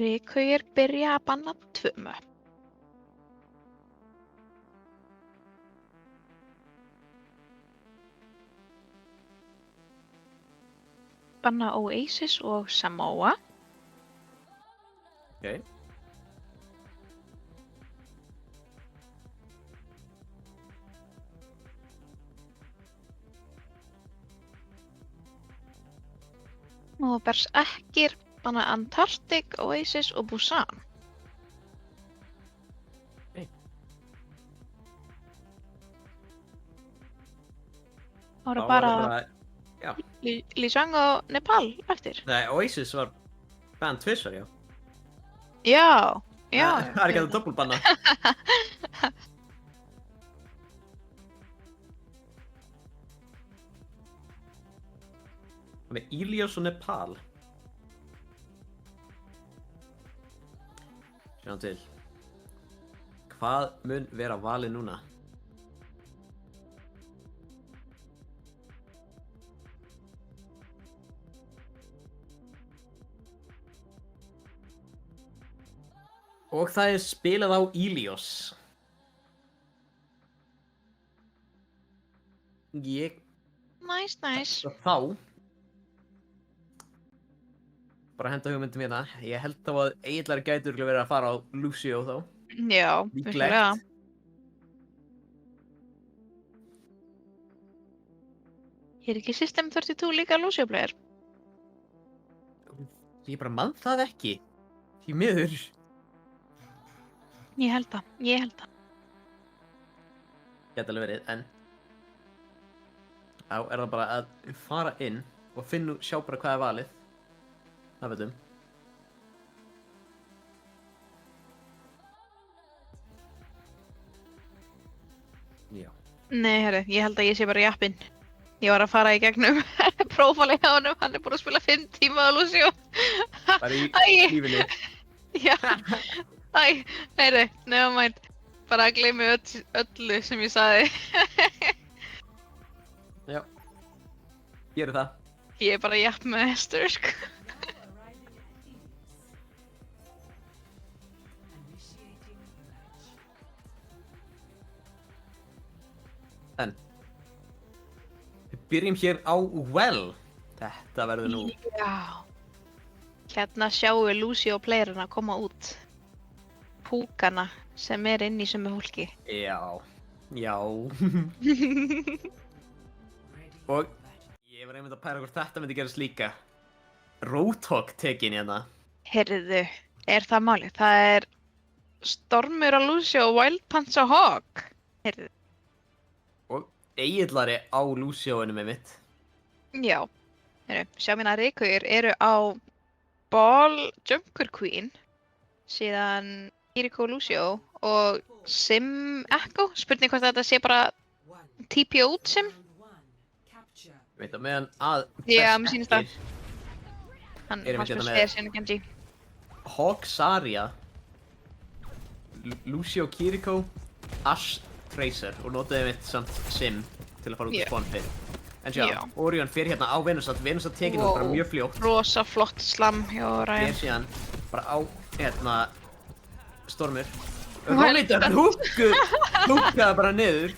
Rykhaugir byrja að banna 2 möpp. Banna Oasis og Samoa. Ok. Og Berserkir banna Antarctic, Oasis og Busan. Það voru bara Já. Lijiang og Nepal eftir. Nei, Oasis var banned tvisvar, já. Já, já. Það er ekki að doppelbanna. Með Ilios og Nepal. Sjáum til. Hvað mun vera valið núna? Og það er spilað á Ilios. Nice. Þá bara henda hugmyndum hérna. Ég held þá að Egillar gætu örugglega verið að fara á Lucio þá. Já, Líklegt. vissulega. Er ekki System 32 líka Lucio player? Ég bara mann það ekki. Því miður. Ég held það. Gæti alveg verið, en þá er það bara að fara inn og sjá bara hvað er valið. Það veitum. Já. Nei, herru, ég held að ég sé bara í appinn. Ég var að fara í gegnum prófálið hjá honum, hann er búinn að spila 5 tíma á Lucio. Bara í Æ. lífinu. Já, heyrðu, nevermind. Bara gleymi öllu sem ég sagði. Já. Gerðu það. Ég er bara í app með Esther, sko. En við byrjum hér á Well. Þetta verður nú. Já. Hérna sjáum við Lucio playerina koma út. Púkana sem er inn í sömu fólki. Já. Já. Og ég var einmitt að pæla hvort þetta myndi gerast líka. Roadhog tekin hérna. Heyrðu, er það málið? Það er Stormur á Lucio og Wild Pants á Hog. Heyrðu. Og Egillari á Lucioinu með mitt. Já. Heyrðu, sjá mína Rykhaugir eru á Ball Junker Queen. Síðan Kiriko Lucio og Sim Echo. Spurning hvort þetta sé bara TP út Sim. Ég veit að meðan að Já, mér sýnist það. Hann Erum við spyrir hérna með- síðan Genji. Hog Saria, Lucio Kiriko, Ash Tracer og notaði mitt samt Sim til að fara út í Já. spawn pit. En sjá, Já. Orion fer hérna á Venusat. Venusat tekin Wow. bara mjög fljótt. Rosa flott slam hjá Fer Ryan. síðan bara á hérna Stormur. Well Rólitur, hann húkkaði bara niður.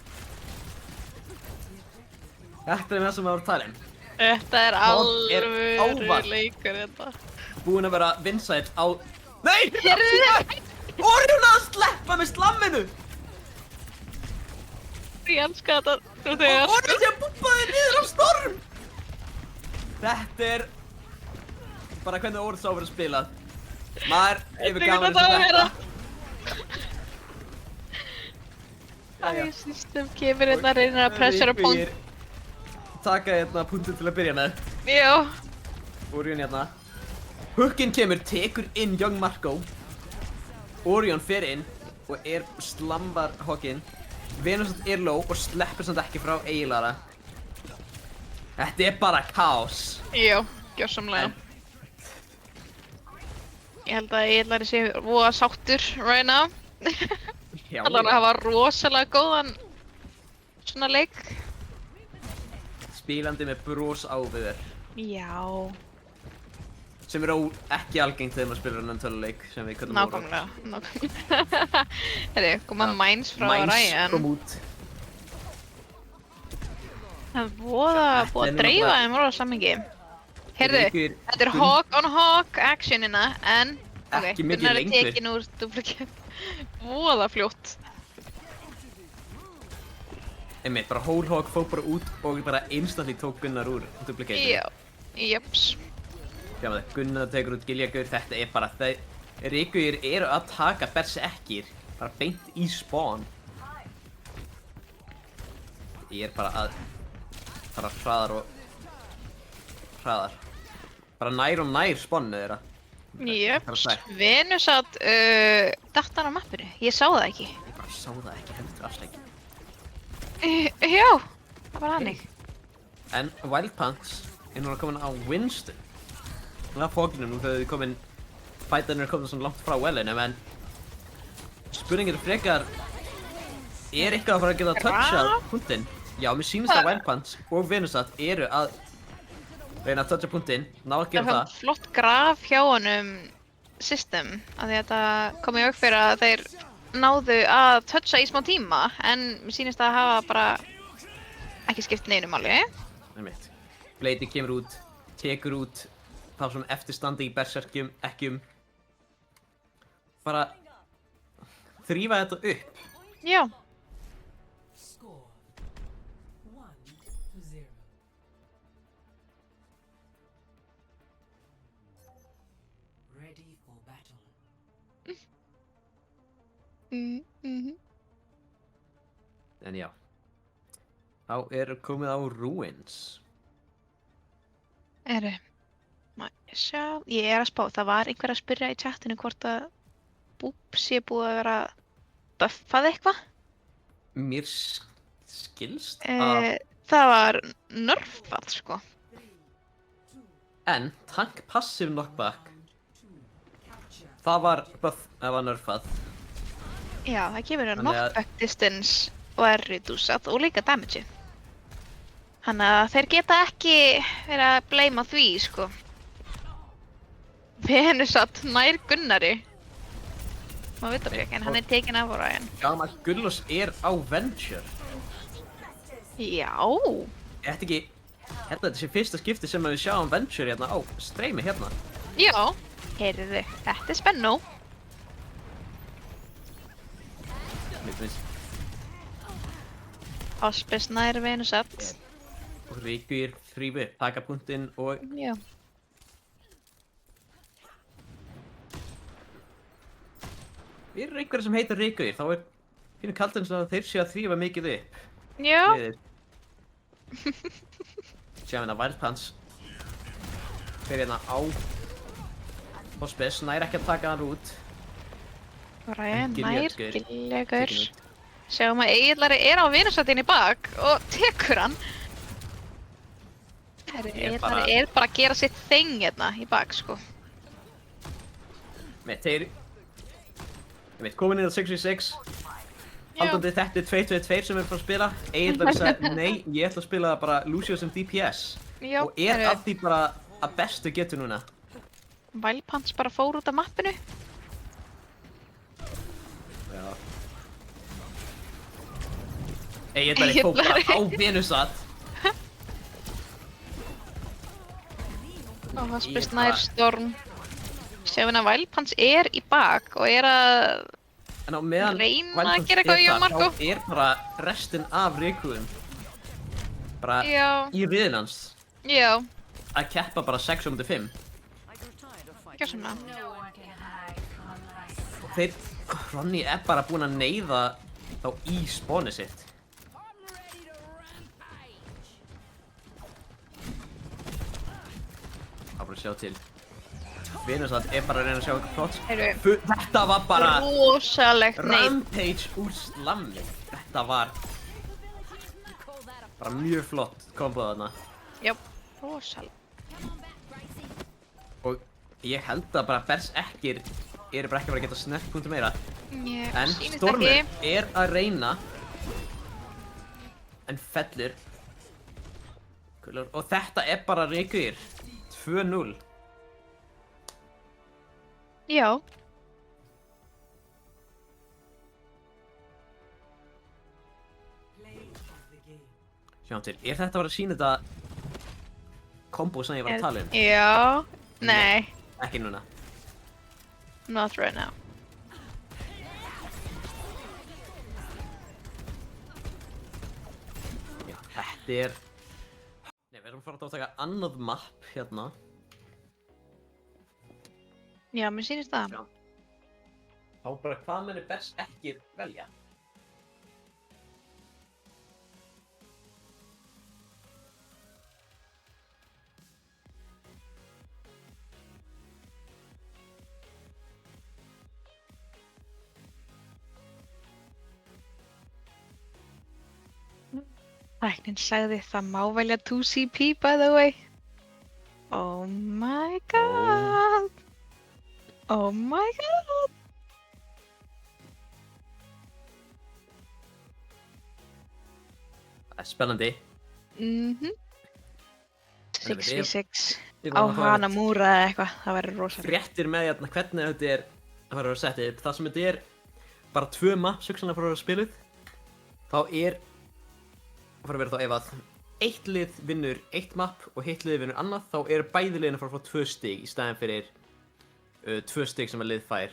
Þetta er það sem við varum að tala um. Þetta er Hog er alvöru ávallt. leikur þetta. Búinn að vera vinsæll á... Nei! Heyrðu, Orion að sleppa með slamminu! ég elska þetta nú Og þegar. Orion sé að búbbaði niður á Storm! Þetta er... bara hvernig Orion sá verið spilað. Maður hefur Hvernig gaman þetta á að að vera? Jæja. Æ, system kemur hérna að reyna að pressure upon. Rykhaugir taka hérna punktinn til að byrja með. Já. Orion hérna. Hookinn kemur, tekur inn Young Marco. Orion fer inn og slambar Hogginn. Venusat er low og sleppur samt ekki frá Egillara. Þetta er bara kaos. Já, gjörsamlega. Ég held að Egillari sé voða sáttur right now. Já, Allan að hafa rosalega góðan svona leik. spilandi með bros á við þér. Já, Sem er ekki algengt þegar maður spilar annan töluleik sem við köllum Warrock. nákvæmlega. Herri, koma Mines frá Mines Ryan. kom út. Það er búið að dreifa þeim rosa samhengi. Heyrðu, Ykkur þetta er hawk on hawk actionina, en Ekki mikið Gunnar er lengur. tekin úr duplicate. Voða fljótt. Einmitt, bara Whole Hog fór bara út og bara instantly tók Gunnar úr duplicate. Já, jöps. Já, Gunnar tekur út Giljagur, þetta er bara Rikugir eru að taka berserkir bara beint í spawn. Ég er bara að fara hraðar og hraðar. Bara nær og nær spawninu þeirra. Jöps, Venusat datt hann á mappinu. Ég sá það ekki. Ég bara sá það ekki heldur afslækki. Já, það var hannig. En Wild Pants er núna komin á Winston. Það er fóknum nú þegar þið komin fætarnir er komin svona langt frá wellinu, en spurningin er frekar er eitthvað að fara að geta að toucha punktinn? Já, mér sýnist að Wild Pants og Venusat eru að reyna að toucha punktinn, ná að gera það. Flott graf hjá honum system, af því að þetta kom í auk fyrir að þeir náðu að toucha í smá tíma, en mér sýnist að hafa bara ekki skipt neinu máli. Einmitt. Blade kemur út, tekur út þá sem eftirstandi í berserkjum, ekkjum. Bara þrífa þetta upp. Já. Score 1-0. Ready for battle. En já, þá er komið á Ruins. Sjá, ég er að spá, það var einhver að spyrja í chatinu hvort að Boop sé búið að vera buffað eitthvað. Mér skilst að Það var nerfað, sko. en tank passive knockback það var buff, það var nerfað. Já, það gefur Þannig að- knockback distance og er reduceað og líka damage. Þannig að þeir geta ekki verið að blame því, sko. Venusat nær Gunnari. Maður veit ekki, en hann er tekin af Ryan. Gammal Gullos er á Venture. Já. Er þetta ekki, þetta sé fyrsta skipti sem við sjáum Venture hérna á streymi hérna. Já. Heyrðu, þetta er spennó. Hospice nær Venusat. Og Rikugir þrýfi, taka punktinn og Já. er einhverja sem heitir Rikugir, þá er pínu kalt eins og þeir séu að þrýfa mikið upp. Já. Liðið. Sjáum hérna Wild Pants fer hérna á Hospice, nær ekki að taka hann út. Ryan nær, Giljagur. Giljagur. Tekin út. Sjáum að Egillari er á Venusatinn í bak og tekur hann. Egillari er bara að gera sitt þing hérna í bak, sko. Með þeir komin inn á 6v6. Haldandi þetta er 2v2 sem við erum að spila. Egillari sagði nei, ég ætla að spila bara Lucio sem DPS. Já, Og er að því bara að bestu getur núna. Wild Pants bara fór út af mappinu. Já. Egillari fór bara á Venusat. Og Hospice nær Storm. Sjáum að Wild Pants er í bak og er að En á meðan reyna Wild að Pants gera eitthvað er í þar, Marco. þá er bara restin af Rikugum bara Já. í riðin hans Já, að keppa bara 6-5. gjörsamlega. Þeir, Ronny er bara búinn að neyða þá í spawni sitt. Það bara að sjá til. Venusat er bara að reyna að sjá eitthvað flott. Heyrðu. Þetta var bara Rosalegt neyð. rampage úr slammi. Þetta var bara mjög flott komboð þarna. Já, rosalegt. Og ég held að bara berserkir eru bara ekki að fara að geta snert punktu meira. Ég En sýnist Stormur ekki. er að reyna en fellur. Og þetta er bara Reykjavík 2-0. Já. Play of the game. Sjáum til, er þetta bara að sína þetta kombo sem ég var að tala um? Já. Nei. Ekki núna. Not right now. Já, þetta er... Nei, við erum að fara að taka annað map hérna. Já, mér sýnist það. Já. Þá bara hvað menn er best ekki velja? Tæknin sagði það má velja 2CP by the way. Oh my god. Oh my god. Það er spennandi. Mhm. En við 6v6 Við á vorum að fá Hanamura eða eitthvað. Það verður rosalega. fréttir með hérna hvernig þetta er að fara að vera settið upp. Það sem þetta er bara 2 maps hugsanlega að fara að vera spiluð. Þá er að fara að vera þá ef að eitt lið vinnur 1 map og hitt lið vinnur annað, þá er bæði liðin að fara að fá 2 stig í staðinn fyrir 2 stig sem að lið fær.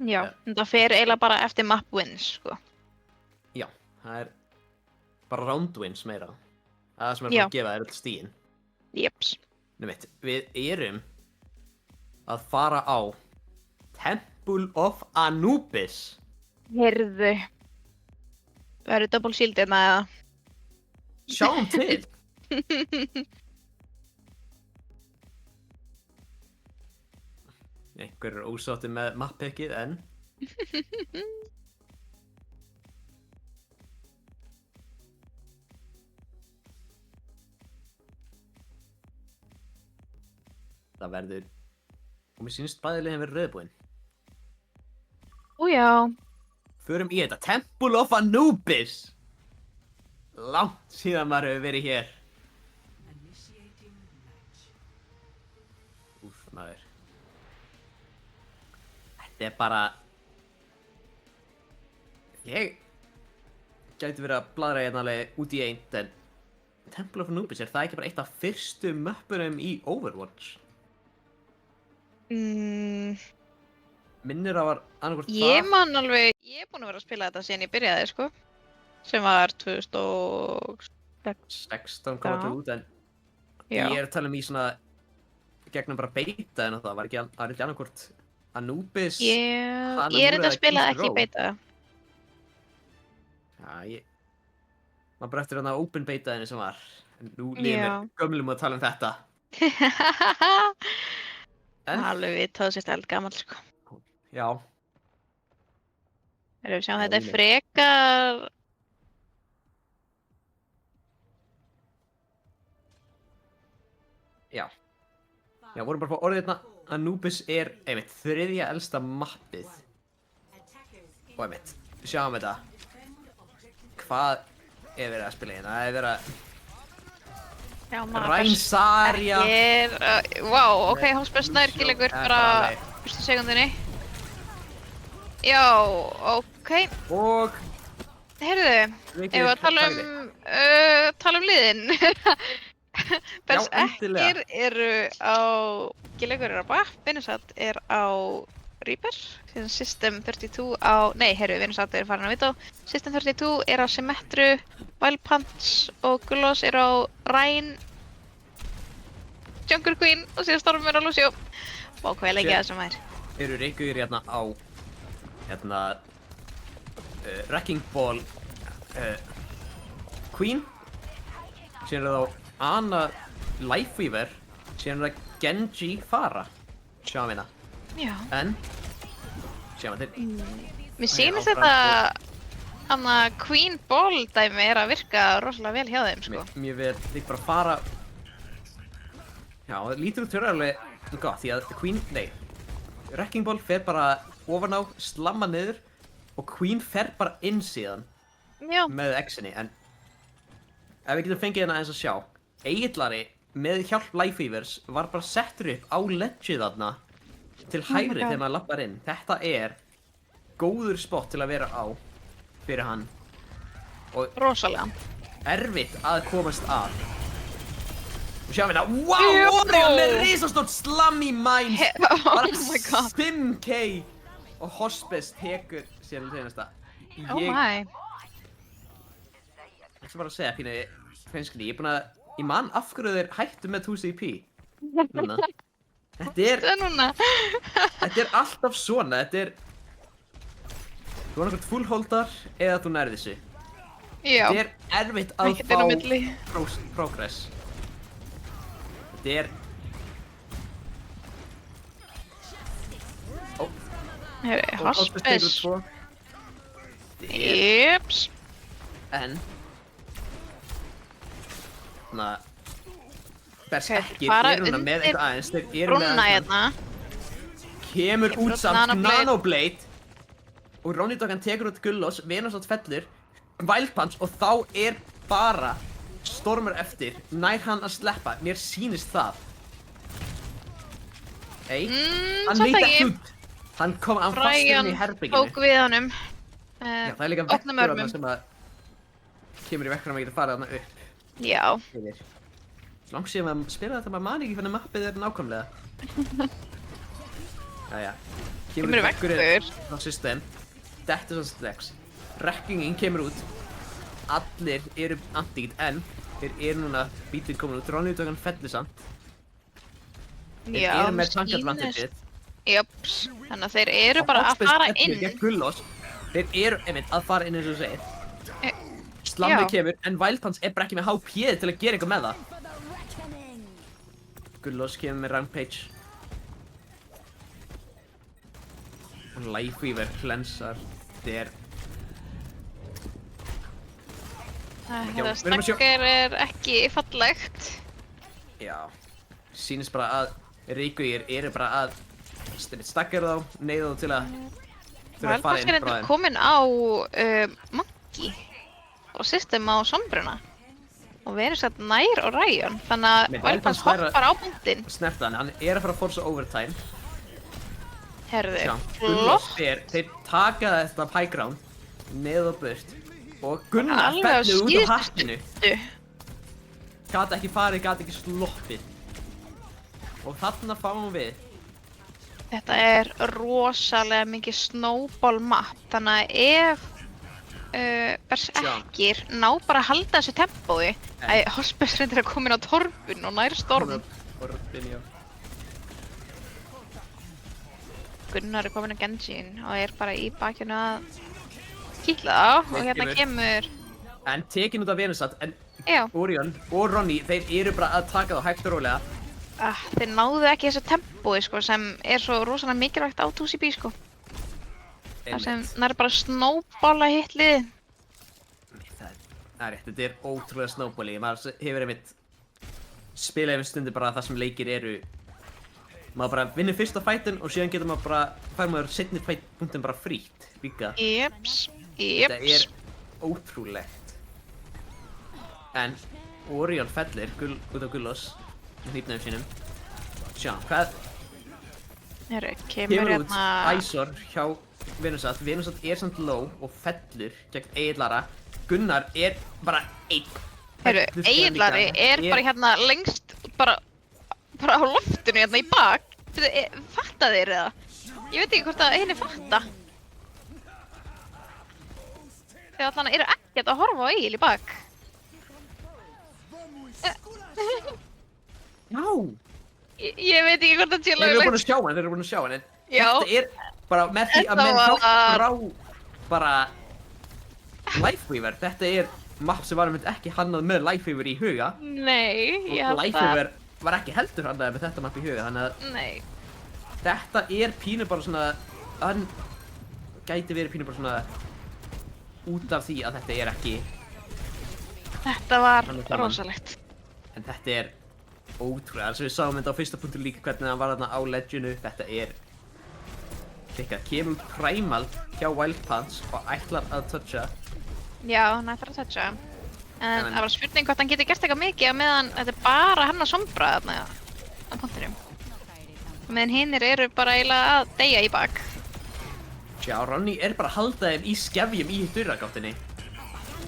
Já, en það fer eiginlega bara eftir map wins, sko. Já, það er bara round wins meira. Það er það sem er að Já. fara að gefa þér öll stigin. Jeps. Nú veit, við erum að fara á Temple of Anubis. Heyrðu. Verður double shield hérna eða? Sjáum til! Einhver er ósátti með mappickið en það verður og mér sýnist bæðilegin verið rauðbúinn. Ó já. Förum í þetta Temple of Anubis. Langt síðan maður hefur verið hér. Initiating match. Úf, maður. Þetta er bara... Ég gæti verið að bladra hérna alveg út í eint, en Temple of Anubis, er það ekki bara eitt af fyrstu möppunum í Overwatch? Minnir að var annarkvort Ég man alveg, ég er búin að vera að spila þetta síðan ég byrjaði, sko. Sem var 2016. 16 kom þetta út, en Já. ég er að tala um í svona gegnum bara beita en það var ekki annarkvort Anubis. Ég er þetta að spila ekki í beita. Já, maður bara eftir þarna open beitaðinni sem var. En nú Já. líður mér gömlum að tala um þetta. En, Alveg við tóðu sér stælt gammal, sko. já, Erum við sjá, Já, þetta er ég- frekar... já. Já, vorum bara að fá orðið hérna. Anubis er, einmitt, 3. elsta mappið. Og einmitt, sjáum þetta. Hvað er verið að spila hérna? Það er verið að... Já, maður Rænsaria! Ég er... Vá, ok, Hálsberg snærkilegur bara fyrstu sekundinni. Já, ok. Og... Heyrðu, ef við að tala um liðin. Bers endilega. ekkir eru á... Gilegur er á BAP, Venusat er á Reaper, síðan System 32 á... Nei, heyrðu, Venusat er farin á Vito. System 32 er á Symmetru, Wild Pants og Gullos er á Rhine, Jungle Queen og síðan Storm er á Lucio. Vá, hvað ég leikja þessum er. Eru Reykjavík hérna á... Hérna... Wrecking Ball... Queen. Síðan er það á Ana Lifeweaver. Síðan er það Genji Pharah. Sjáum hérna. Já. En... Sjáum þetta. Mér sýnist þetta... Anna Queen Ball dæmi er að virka rosalega vel hjá þeim, sko. Mér verð þig bara fara... Já, það lítur út fyrir alveg gott, því að Queen... Nei. Wrecking Ball fer bara ofan á, slamma niður og Queen fer bara inn síðan Já. með X-inni, en ef við getum fengið hérna eins að sjá, Egillari með hjálp Lifeweavers var bara settur upp á ledgið þarna til hægri God. þegar maður lappar inn. Þetta er góður spot til að vera á fyrir hann. Rosalega. Erfitt að komast að. Og sjáum við það, wow, Jú. Orion með risastórt Slammy Mines. Oh Bara my god. 5k og Hospice tekur síðan til næsta. Oh my. Ég ætla bara að segja pínu hreinskilni, ég man af hverju þeir hættu með 2CP. Núna. Það er núna. Þetta er alltaf svona, þú er einhvern fullholdar eða þú nærði þessu. Já. Þetta er erfitt að Ekkert inn á milli. fá progress. Þetta er... Heyrðu, Hospice tekur Hospice. 2. Þetta er... Jeps. En... Þannig að... Berserkir fara eru núna með undir eitthvað aðeins, þeir eru með Brúnna hérna. Kemur Kemur út út samt Nanoblade. Nanoblade og Ronny Doggan tekur út Gullos, Venusaur fellur, Wild Punch og þá er bara stormur eftir, nær hann að sleppa, mér sýnist það. Ei, hann samt leit ekki. ekki út, hann kom hann fast inn Ryan í herbygginu. tók við honum. Já, það er líka opnum vekkur þarna örmum. sem að kemur í vekkur að maður getur farið þarna upp Já. yfir. Langt síðan maður spila þetta, maður man ekki hvernig mappið er nákvæmlega. Jæja, Kemur í vekkur. á system, þetta er svona strax. Wreckingin kemur út, allir eru anti-git en þeir eru núna bítið komin út, Ronny Doggan fellur samt. Þeir Já, eru með sýnist. tankarvantageið. Jeps. Þannig að þeir eru bara að fara inn. Gegn Gullos, þeir eru einmitt að fara inn eins og þú segir. Slammið já. kemur, en Wild Punch er bara ekki með HP til að gera eitthvað með það. Gullos kemur með Rampage. Og Lifeweaver klensar. Þetta er... Já, Það við erum að sjá- stakkar er ekki fallegt. Já. Sýnist bara að Reykjavír eru bara að stakkar þá, neyða þá til að þurfa að fara Wildpass inn er frá eitthvað þeim. komin á Monkey og system á Sombruna og við erum satt nær og Ryan þannig að Nei, Wildpass Wildpass væri- hoppar á punktinn. Snerta hann er að fara að forsa overtime. Herðu, Já, flott. Gullos þeir taka þetta high ground neð og burt og Gunnar Alveg á fellur út síðustu á hattinu. stundu. Gat ekki farið, gat ekki sloppið. Og þarna fáum við. Þetta er rosalega mikið snowball map þannig að ef berserkir ná bara að halda þessu tempói Hospice reyndir að koma inn á torfun og nær storm. Orðin, já. Gunnar er komin á Genjin og er bara í bakinu að kýtla þá og hérna kemur, En tekin út af Venusat, en já, Orion og Ronny, þeir eru bara að taka þá hægt og rólega. þeir náðu ekki þessu tempói sko sem er svo rosalega mikilvægt á 2CP sko. Það sem nær bara snowballa hitt liðið. Það er rétt, þetta er ótrúlega snowballi. Maður hefur einmitt spilað einmitt stundir bara það sem leikir eru. Maður bara vinnur fyrsta fætinn og síðan getur maður bara, fær maður seinni fætpunktin bara frítt líka. Jeps, Þetta jeps. er ótrúlegt. En Orion fellir út á Gullos í hnífnum sínum. Sjá, hvað Herru, kemur kemur út hérna, Æsor hjá Venusat. Venusat er samt low og fellur gegn Egillara. Gunnar er bara einn. herru, Fellur síðan Egilari líka. er bara hérna lengst, bara á loftinu hérna í bak. Fatta þeir eða? Ég veit ekki hvort að henni fatta. Þegar allan eru ekkert að horfa á Egil í bak. Já! Ég veit ekki hvort að sé Þeir eru búin löglegt. að sjá hann, þeir eru búin að sjá hann, en Já. þetta er bara með því að Þetta menn var- hjálp frá bara Lifeweaver. Þetta er mapp sem var einmitt ekki hannað með Lifeweaver í huga Nei, ég og held að, Lifeweaver var ekki heldur hannað með þetta mapp í huga, þannig að nei. þetta er pínu bara svona, hann gæti verið pínu bara svona út af því að þetta er ekki, Þetta var Hann er gaman. rosalegt. en þetta er ótrúlega, alveg við sáum þetta á fyrsta punktu líka hvernig hann var þarna á ledginu, þetta er klikkað, kemur út Primal hjá Wild Punch og ætlar að toucha. Já, hann ætlar að toucha. En það var spurning hvort hann getur gert eitthvað mikið á meðan þetta er bara hann að sombra þarna á punktinum. Meðan hinnir eru bara eiginlega að deyja í bak. Já, Ronny er bara að halda þeim í skefjum í dyrragáttinni.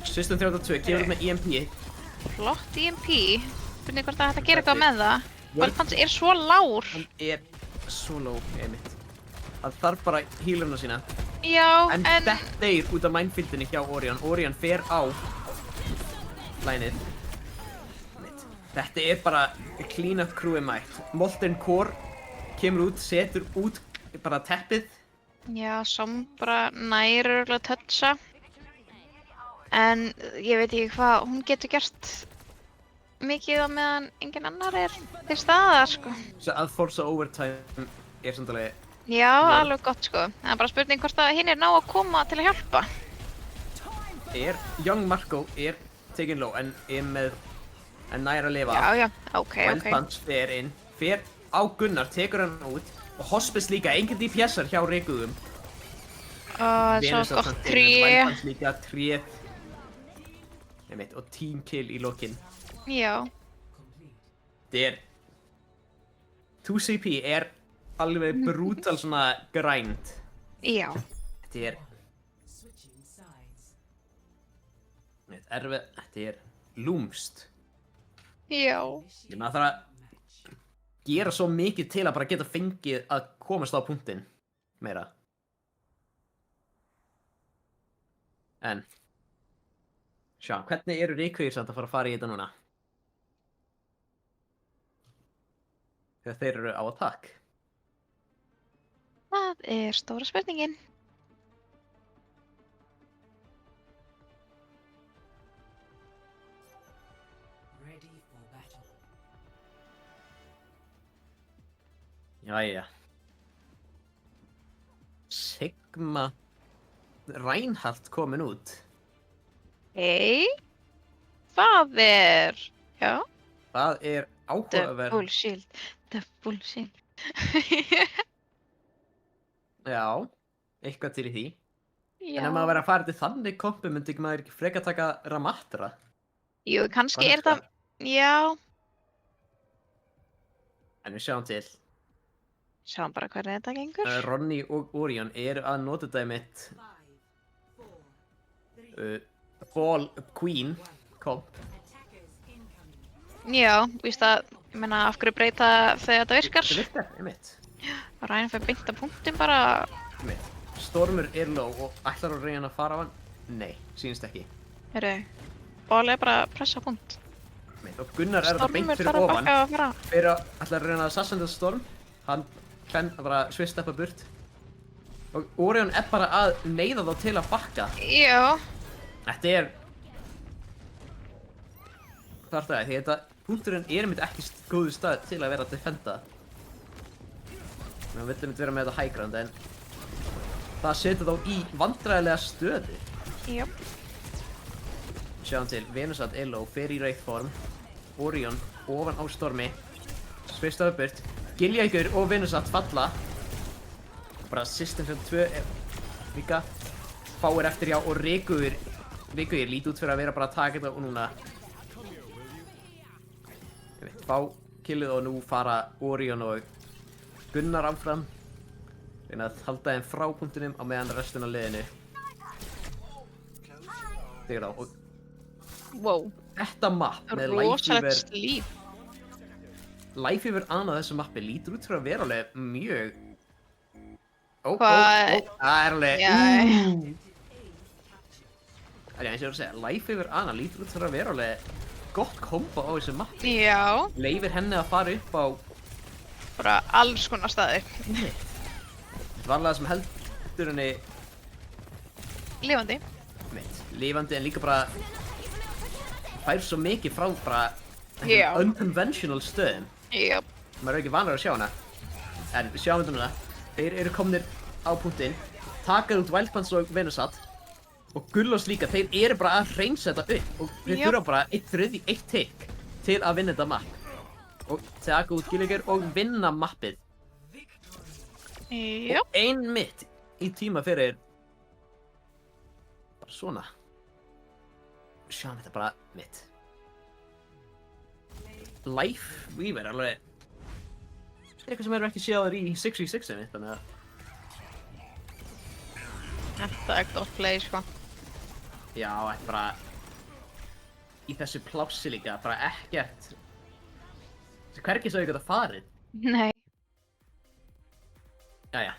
System 32 kemur upp með EMP. Flott EMP. Spurning hvort það hægt að gera eitthvað með það. Valdpans er svo lár. Hann er svo low, einmitt. Hann þarf bara healerna sína. Já, En þetta er út af mindfieldinni hjá Orion. Orion fer á lænið. Þetta er bara clean up crewið mætt. Molten Core kemur út, setur út bara teppið. Já, sombra nær örugglega að toucha. En ég veit ekki hvað hún getur gert mikið á meðan engin annar er til staðar, sko. Svo að forsa overtime er samt alveg... Já, alveg gott, sko. Það er bara spurning hvort að hinn er ná að koma til að hjálpa. Young Marco er tekin low en er með... en nær að lifa. Já, já, ok. Wildpans fer inn, fer á Gunnar, tekur hann út og Hospice líka, engin DPS-ar hjá Rikuðum. Svo gott tré. Wildpans líka, tréð. Einmitt, og team kill í lokin. Já. Þetta er... 2CP er alveg brutal svona grind. Já. Þetta er... Þetta er lúmst. Já. Maður þarf að gera svo mikið til að bara geta fengið að komast á punktinn meira. En sjá, hvernig eru Rikuðir samt að fara í þetta núna? Þegar þeir eru á attack. Það er stóra spurningin. Ready for battle. Jæja. Sigma Reinhardt komin út. Það er... Já. Það er áhugaverð. Double shield. Double shield. Já, eitthvað til í því. Já. En ef maður væri að fara til þannig kompu myndi ekki maður ekki frekar taka Ramatra. Jú, kannski er Franska. það... Já. En við sjáum til. Sjáum bara hvernig þetta gengur. Ronny og Orion eru að nota þetta mitt 5, 4, 3, Ball Queen komp. attackers incoming. Já, víst að... Ég meina, af hverju breyta þegar þetta virkar? Það virkar, einmitt. Ryan fyrir beint af punktin bara... Einmitt. Stormur er low og ætlar að reyna að fara á hann? Nei, sýnist ekki. Heyrðu, Ball er bara að pressa punkt. Einmitt. Og Gunnar er þetta beint Stormur fyrir þarf að ofan. bakka að fara. Fyrir að ætla að reyna að sassenda Storm. Hann kann bara svisteppa burt. Og Orion er bara að neyða þá til að bakka. Já. Þetta er... Það er það, því þetta punkturinn er einmitt ekki góðu stað til að vera að defenda. Við viljum vera með þetta high ground en það setur þá í vandræðilega stöðu. Jöp. Sjáum til, Venusat Elo fer í Wraith form, Orion ofan á Stormi, svistaði burt, Giljækur og Venusat falla. Bara System 2 er líka fáir eftir hjá og Rikuðir líti út fyrir að vera bara að taka þetta og núna fá killið og nú fara Orion og Gunnar áfram reyna að halda þeim frá punktinum á meðan restin af liðinu þegar á og Wow. þetta mapp með Rosalegt líf. Lifeweaver annað þessu mappi lítur út fyrir að vera alveg mjög Hvað- það er alveg Já. Það er eins og ég var að segja, Lifeweaver annað lítur út fyrir að vera alveg gott kombo á þessu mappi Já. leifir henni að fara upp á Bara alls konar staði. varlega sem heldur henni Lifandi. lifandi en líka bara fær svo mikið frá bara Já. unconventional stöðum Jöp. maður er ekki vanur að sjá hana en við sjáum þetta núna þeir eru komnir á punktinn taka út Wildpans og Venusat og Gullos líka, þeir eru bara að hreinsa þetta upp og þeir Jöp. þurfa bara eitt tick til að vinna þetta mapp og taka út Gilliger og vinna mappið Jöp. og einmitt í tíma fyrir bara svona sjáum þetta bara mitt. Life Weaver, alveg. Þetta er eitthvað sem ekki séður í 6v6 mitt, þannig að... Þetta er gott play, sko. Já, þetta er bara... Í þessu plássi líka, bara ekkert... Hvergi svo ég geta farið. Nei. Jæja.